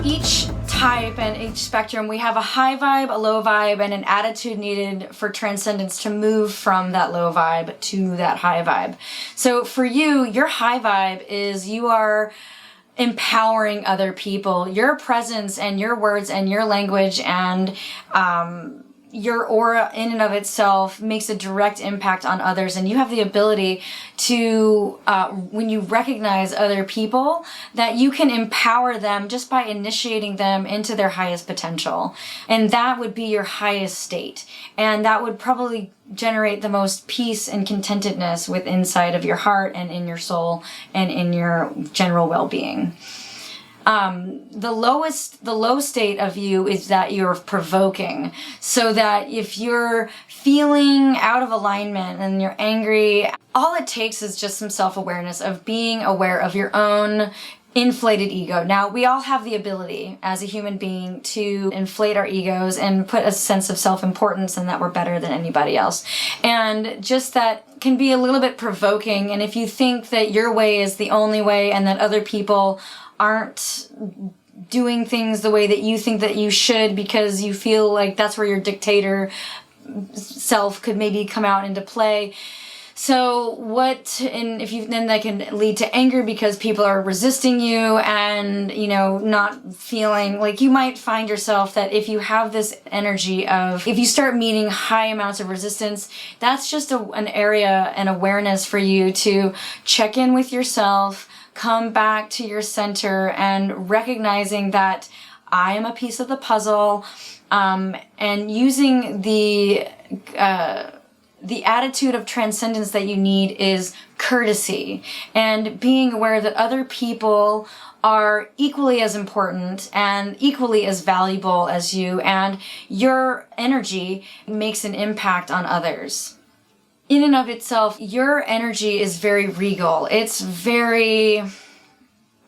each type and each spectrum, we have a high vibe, a low vibe, and an attitude needed for transcendence to move from that low vibe to that high vibe. So for you, your high vibe is you are empowering other people. Your presence and your words and your language and your aura in and of itself makes a direct impact on others, and you have the ability to, when you recognize other people, that you can empower them just by initiating them into their highest potential. And that would be your highest state. And that would probably generate the most peace and contentedness with inside of your heart and in your soul and in your general well-being. The low state of you is that you're provoking. So that if you're feeling out of alignment and you're angry, all it takes is just some self-awareness of being aware of your own inflated ego. Now, we all have the ability as a human being to inflate our egos and put a sense of self-importance and that we're better than anybody else. And just that can be a little bit provoking. And if you think that your way is the only way and that other people aren't doing things the way that you think that you should because you feel like that's where your dictator self could maybe come out into play. So then that can lead to anger because people are resisting you and, not feeling like you might find yourself that if you have this energy of, if you start meeting high amounts of resistance, that's just an area and awareness for you to check in with yourself, come back to your center and recognizing that I am a piece of the puzzle, and using the attitude of transcendence that you need is courtesy and being aware that other people are equally as important and equally as valuable as you, and your energy makes an impact on others. In and of itself, your energy is very regal. It's very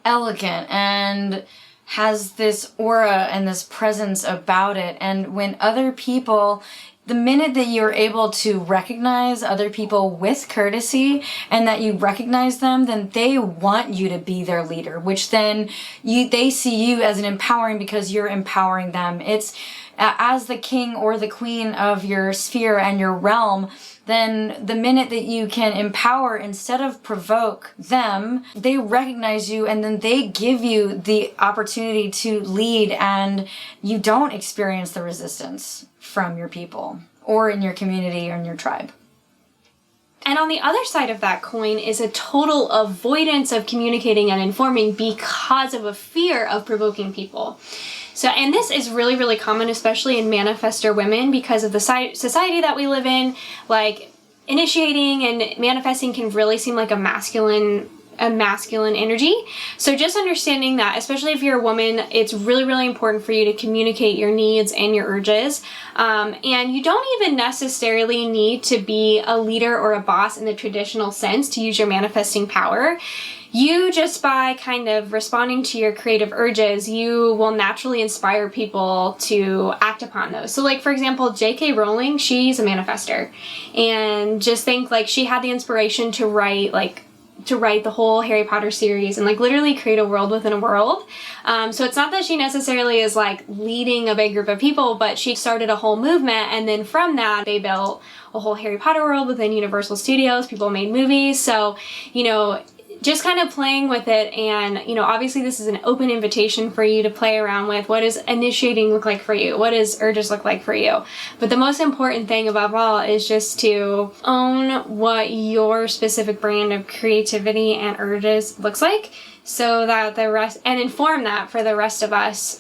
elegant and has this aura and this presence about it. And when other people, the minute that you're able to recognize other people with courtesy and that you recognize them, then they want you to be their leader, which then they see you as an empowering because you're empowering them. It's as the king or the queen of your sphere and your realm, then the minute that you can empower instead of provoke them, they recognize you and then they give you the opportunity to lead, and you don't experience the resistance from your people or in your community or in your tribe. And on the other side of that coin is a total avoidance of communicating and informing because of a fear of provoking people. So, and this is really, really common, especially in manifestor women, because of the society that we live in. Like, initiating and manifesting can really seem like a masculine energy. So just understanding that, especially if you're a woman, it's really, really important for you to communicate your needs and your urges. And you don't even necessarily need to be a leader or a boss in the traditional sense to use your manifesting power. You just by kind of responding to your creative urges, you will naturally inspire people to act upon those. So like, for example, J.K. Rowling, she's a manifestor. And just think like she had the inspiration to write the whole Harry Potter series and like literally create a world within a world. So it's not that she necessarily is like leading a big group of people, but she started a whole movement, and then from that they built a whole Harry Potter world within Universal Studios. People made movies. So, just kind of playing with it, and obviously this is an open invitation for you to play around with what does initiating look like for you, what does urges look like for you. But the most important thing above all is just to own what your specific brand of creativity and urges looks like, so that the rest, and inform that for the rest of us,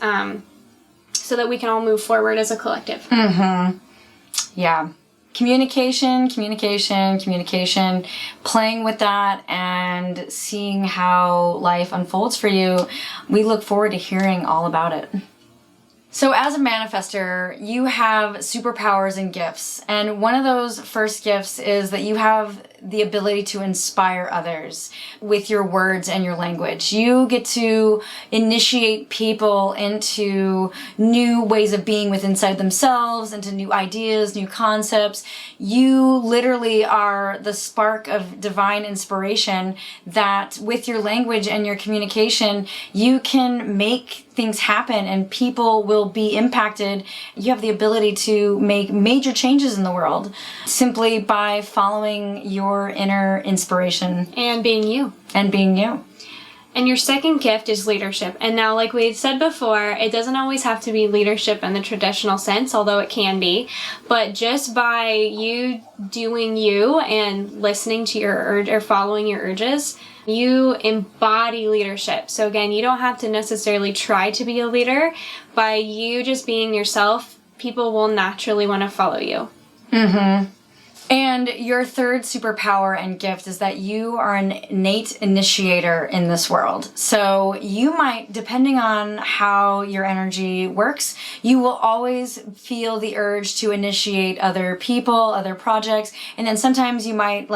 so that we can all move forward as a collective. Yeah. Communication, playing with that and seeing how life unfolds for you. We look forward to hearing all about it. So as a manifestor, you have superpowers and gifts. And one of those first gifts is that you have the ability to inspire others with your words and your language. You get to initiate people into new ways of being within inside themselves, into new ideas, new concepts. You literally are the spark of divine inspiration that with your language and your communication, you can make things happen and people will be impacted. You have the ability to make major changes in the world simply by following your inner inspiration. And being you. And being you. And your second gift is leadership. And now, like we said before, it doesn't always have to be leadership in the traditional sense, although it can be. But just by you doing you and listening to your urge or following your urges, you embody leadership. So again, you don't have to necessarily try to be a leader. By you just being yourself, people will naturally want to follow you. Mm-hmm. And your third superpower and gift is that you are an innate initiator in this world. So you might, depending on how your energy works, you will always feel the urge to initiate other people, other projects. And then sometimes you might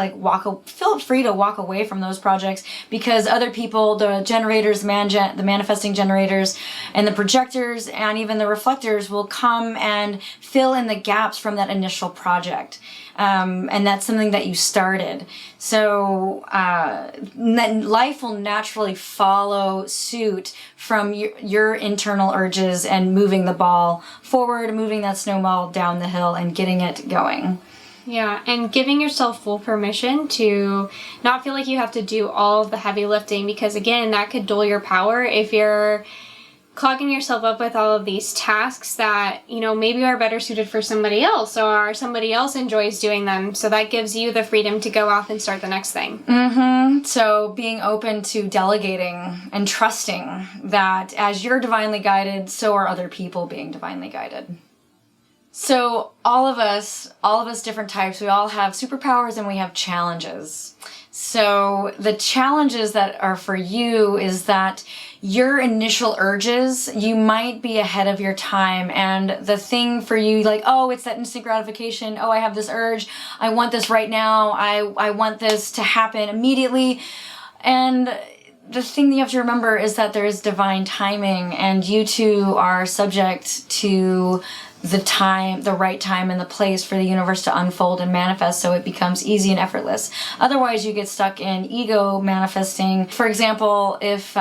feel free to walk away from those projects because other people, the generators, the manifesting generators and the projectors and even the reflectors will come and fill in the gaps from that initial project. And that's something that you started. So life will naturally follow suit from your internal urges and moving the ball forward, moving that snowball down the hill and getting it going. Yeah, and giving yourself full permission to not feel like you have to do all of the heavy lifting, because again, that could dull your power if you're clogging yourself up with all of these tasks that, maybe are better suited for somebody else or somebody else enjoys doing them. So that gives you the freedom to go off and start the next thing. Mm-hmm. So being open to delegating and trusting that as you're divinely guided, so are other people being divinely guided. So all of us different types, we all have superpowers and we have challenges. So the challenges that are for you is that your initial urges, you might be ahead of your time. And the thing for you, it's that instant gratification. Oh, I have this urge. I want this right now. I want this to happen immediately. And the thing that you have to remember is that there is divine timing and you two are subject to the right time and the place for the universe to unfold and manifest so it becomes easy and effortless. Otherwise, you get stuck in ego manifesting. For example, if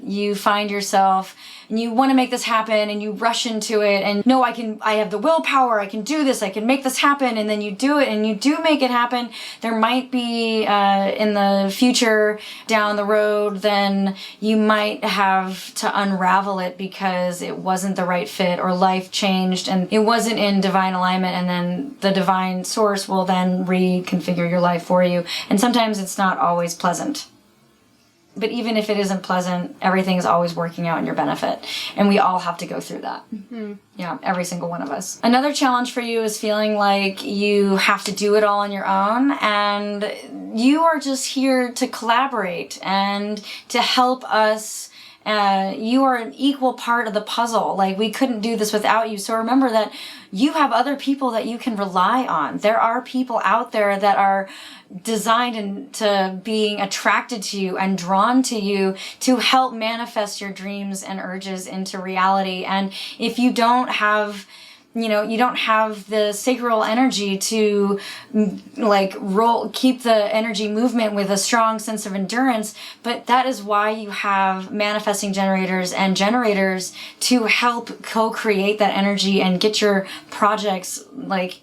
you find yourself and you want to make this happen and you rush into it and no, I have the willpower, I can do this, I can make this happen, and then you do it and you do make it happen, there might be in the future down the road, then you might have to unravel it because it wasn't the right fit or life changed and it wasn't in divine alignment, and then the divine source will then reconfigure your life for you. And sometimes it's not always pleasant. But even if it isn't pleasant, everything is always working out in your benefit. And we all have to go through that. Mm-hmm. Yeah, every single one of us. Another challenge for you is feeling like you have to do it all on your own. And you are just here to collaborate and to help us. You are an equal part of the puzzle. We couldn't do this without you. So remember that you have other people that you can rely on. There are people out there that are designed into being attracted to you and drawn to you to help manifest your dreams and urges into reality. And if you don't have you don't have the sacral energy to keep the energy movement with a strong sense of endurance, but that is why you have manifesting generators and generators to help co-create that energy and get your projects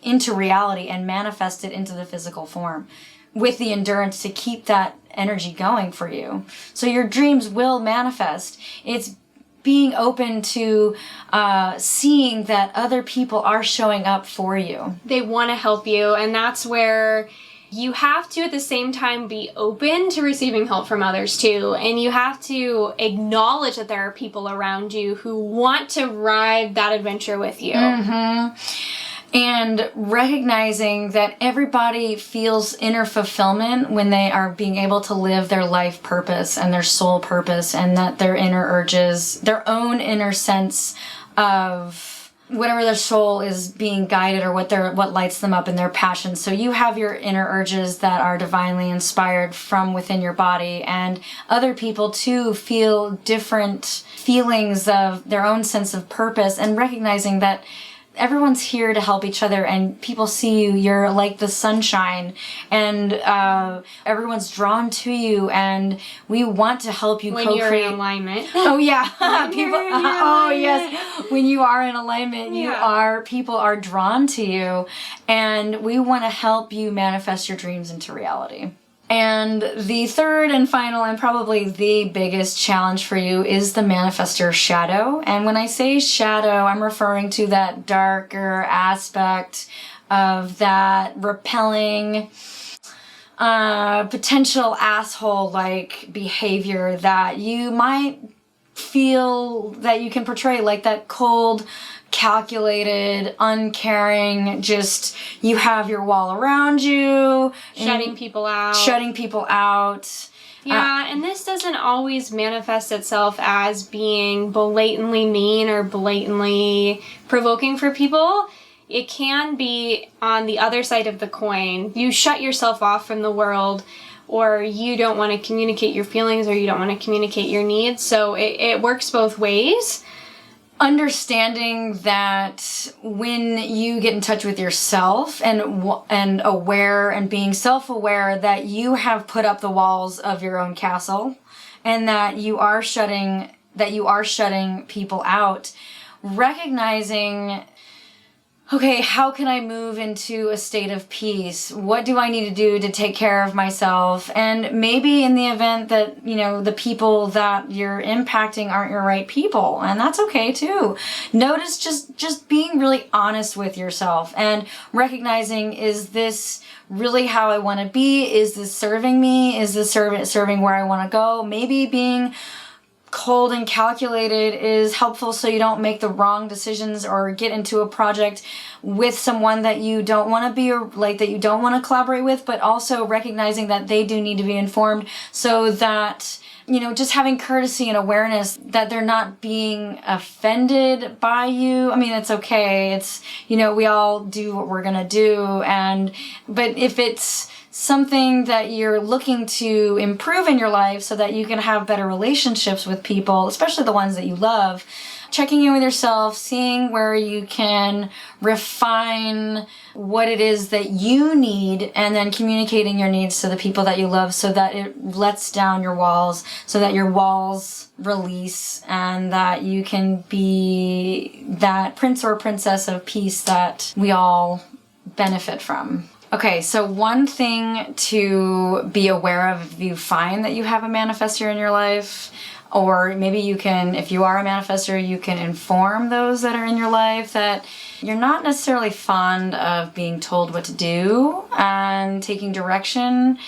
into reality and manifest it into the physical form with the endurance to keep that energy going for you. So your dreams will manifest. It's being open to seeing that other people are showing up for you. They want to help you, and that's where you have to at the same time be open to receiving help from others too. And you have to acknowledge that there are people around you who want to ride that adventure with you. Mm-hmm. And recognizing that everybody feels inner fulfillment when they are being able to live their life purpose and their soul purpose, and that their inner urges, their own inner sense of whatever their soul is being guided, or what lights them up in their passion. So you have your inner urges that are divinely inspired from within your body, and other people too feel different feelings of their own sense of purpose, and recognizing that everyone's here to help each other, and people see you, you're like the sunshine, and everyone's drawn to you, and we want to help you when co-create. you're in alignment. Oh yeah. People, oh alignment. yes. When you are in alignment, people are drawn to you, and we want to help you manifest your dreams into reality. And the third and final, and probably the biggest challenge for you, is the manifestor shadow. And when I say shadow, I'm referring to that darker aspect of that repelling, potential asshole-like behavior that you might feel that you can portray, like that cold, calculated, uncaring, just you have your wall around you. Shutting people out. Yeah, and this doesn't always manifest itself as being blatantly mean or blatantly provoking for people. It can be on the other side of the coin. You shut yourself off from the world, or you don't want to communicate your feelings, or you don't want to communicate your needs. So it works both ways. Understanding that when you get in touch with yourself and aware and being self-aware that you have put up the walls of your own castle, and that you are shutting people out, recognizing, okay, how can I move into a state of peace? What do I need to do to take care of myself? And maybe in the event that, the people that you're impacting aren't your right people, and that's okay too. Notice just being really honest with yourself and recognizing, is this really how I want to be? Is this serving me? Is this serving where I want to go? Maybe being cold and calculated is helpful so you don't make the wrong decisions or get into a project with someone that you don't want to be, or like that you don't want to collaborate with, but also recognizing that they do need to be informed, so that just having courtesy and awareness that they're not being offended by you. I mean, it's okay. It's, we all do what we're going to do. But if it's something that you're looking to improve in your life so that you can have better relationships with people, especially the ones that you love, checking in with yourself, seeing where you can refine what it is that you need, and then communicating your needs to the people that you love, so that it lets down your walls, so that your walls release, and that you can be that prince or princess of peace that we all benefit from. Okay, so one thing to be aware of if you find that you have a manifestor in your life, or maybe you can, if you are a manifestor, you can inform those that are in your life that you're not necessarily fond of being told what to do and taking direction.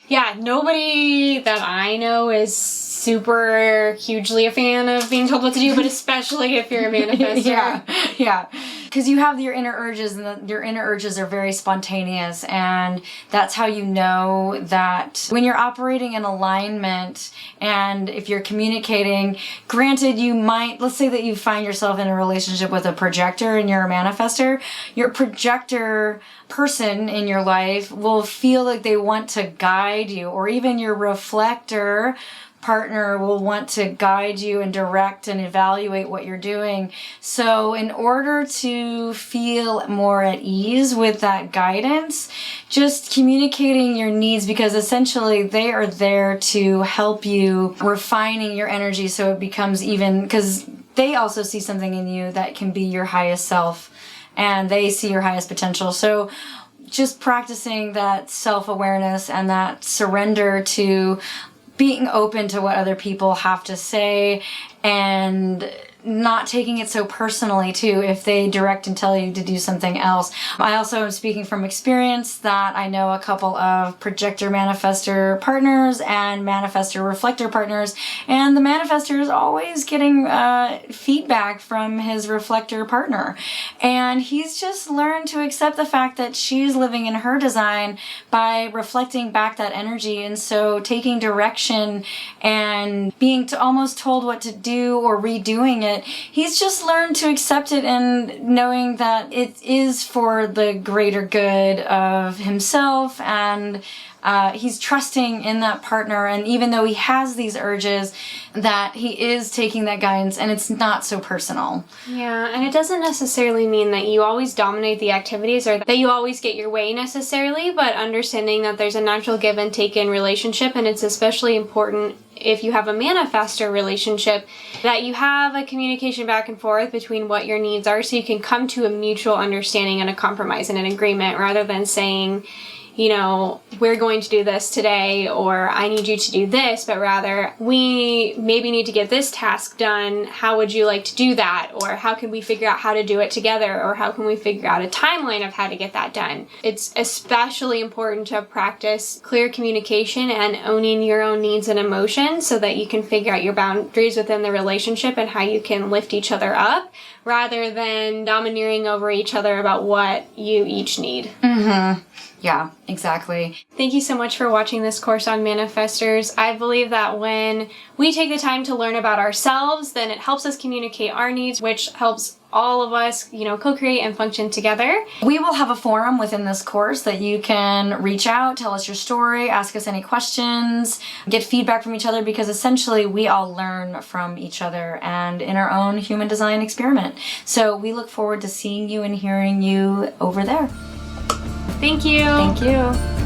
Yeah, nobody that I know is super hugely a fan of being told what to do, but especially if you're a manifestor. Yeah. Because you have your inner urges, and your inner urges are very spontaneous, and that's how you know that when you're operating in alignment, and if you're communicating, granted you might, let's say that you find yourself in a relationship with a projector and you're a manifestor, your projector person in your life will feel like they want to guide you, or even your reflector partner will want to guide you and direct and evaluate what you're doing. So in order to feel more at ease with that guidance, just communicating your needs, because essentially they are there to help you refining your energy so it becomes even, because they also see something in you that can be your highest self, and they see your highest potential. So just practicing that self-awareness and that surrender to being open to what other people have to say, and not taking it so personally too if they direct and tell you to do something else. I also am speaking from experience that I know a couple of projector manifestor partners and manifestor reflector partners, and the manifestor is always getting feedback from his reflector partner, and he's just learned to accept the fact that she's living in her design by reflecting back that energy, and so taking direction and being almost told what to do or redoing it it. He's just learned to accept it and knowing that it is for the greater good of himself, and he's trusting in that partner, and even though he has these urges, that he is taking that guidance and it's not so personal. Yeah, and it doesn't necessarily mean that you always dominate the activities or that you always get your way necessarily, but understanding that there's a natural give and take in relationship, and it's especially important if you have a manifestor relationship that you have a communication back and forth between what your needs are so you can come to a mutual understanding and a compromise and an agreement, rather than saying, you know, we're going to do this today, or I need you to do this, but rather we maybe need to get this task done. How would you like to do that? Or how can we figure out how to do it together? Or how can we figure out a timeline of how to get that done? It's especially important to practice clear communication and owning your own needs and emotions so that you can figure out your boundaries within the relationship and how you can lift each other up, rather than domineering over each other about what you each need. Mm-hmm. Yeah, exactly. Thank you so much for watching this course on Manifestors. I believe that when we take the time to learn about ourselves, then it helps us communicate our needs, which helps all of us, you know, co-create and function together. We will have a forum within this course that you can reach out, tell us your story, ask us any questions, get feedback from each other, because essentially we all learn from each other and in our own human design experiment. So we look forward to seeing you and hearing you over there. Thank you. Thank you.